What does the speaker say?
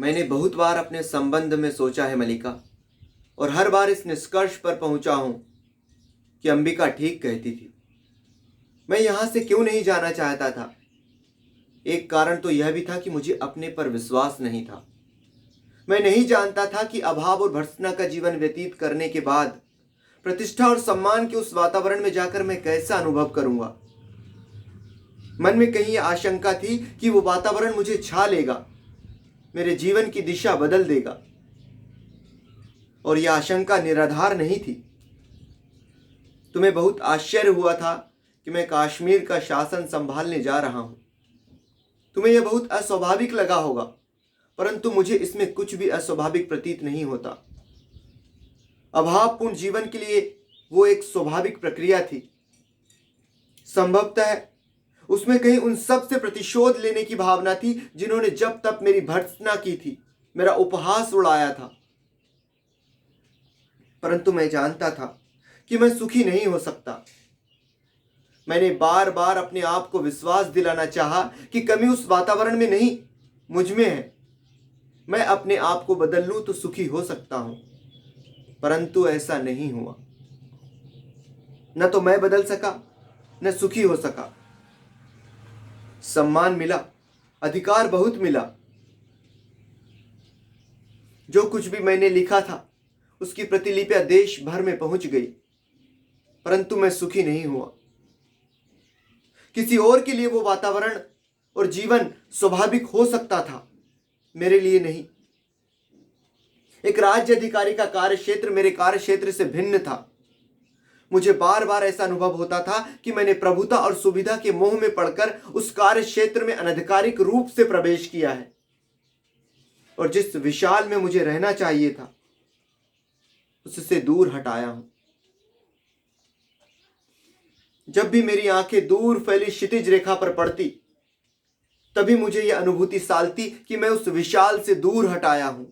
मैंने बहुत बार अपने संबंध में सोचा है मलिका, और हर बार इस निष्कर्ष पर पहुंचा हूं कि अंबिका ठीक कहती थी। मैं यहां से क्यों नहीं जाना चाहता था? एक कारण तो यह भी था कि मुझे अपने पर विश्वास नहीं था। मैं नहीं जानता था कि अभाव और भर्त्सना का जीवन व्यतीत करने के बाद प्रतिष्ठा और सम्मान के उस वातावरण में जाकर मैं कैसा अनुभव करूंगा। मन में कहीं यह आशंका थी कि वो वातावरण मुझे छा लेगा, मेरे जीवन की दिशा बदल देगा। और यह आशंका निराधार नहीं थी। तुम्हें बहुत आश्चर्य हुआ था कि मैं कश्मीर का शासन संभालने जा रहा हूं। तुम्हें यह बहुत अस्वाभाविक लगा होगा, परंतु मुझे इसमें कुछ भी अस्वाभाविक प्रतीत नहीं होता। अभावपूर्ण जीवन के लिए वो एक स्वाभाविक प्रक्रिया थी। संभवतः उसमें कहीं उन सब से प्रतिशोध लेने की भावना थी जिन्होंने जब तक मेरी भर्त्सना की थी, मेरा उपहास उड़ाया था। परंतु मैं जानता था कि मैं सुखी नहीं हो सकता। मैंने बार बार अपने आप को विश्वास दिलाना चाहा कि कमी उस वातावरण में नहीं, मुझ में है। मैं अपने आप को बदल लूं तो सुखी हो सकता हूं, परंतु ऐसा नहीं हुआ। न तो मैं बदल सका, न सुखी हो सका। सम्मान मिला, अधिकार बहुत मिला। जो कुछ भी मैंने लिखा था उसकी प्रतिलिपियां देश भर में पहुंच गई, परंतु मैं सुखी नहीं हुआ। किसी और के लिए वो वातावरण और जीवन स्वाभाविक हो सकता था, मेरे लिए नहीं। एक राज्य अधिकारी का कार्यक्षेत्र मेरे कार्यक्षेत्र से भिन्न था। मुझे बार बार ऐसा अनुभव होता था कि मैंने प्रभुता और सुविधा के मोह में पड़कर उस कार्यक्षेत्र में अनधिकारिक रूप से प्रवेश किया है, और जिस विशाल में मुझे रहना चाहिए था उससे दूर हटाया हूं। जब भी मेरी आंखें दूर फैली क्षितिज रेखा पर पड़ती, तभी मुझे यह अनुभूति सालती कि मैं उस विशाल से दूर हटाया हूं।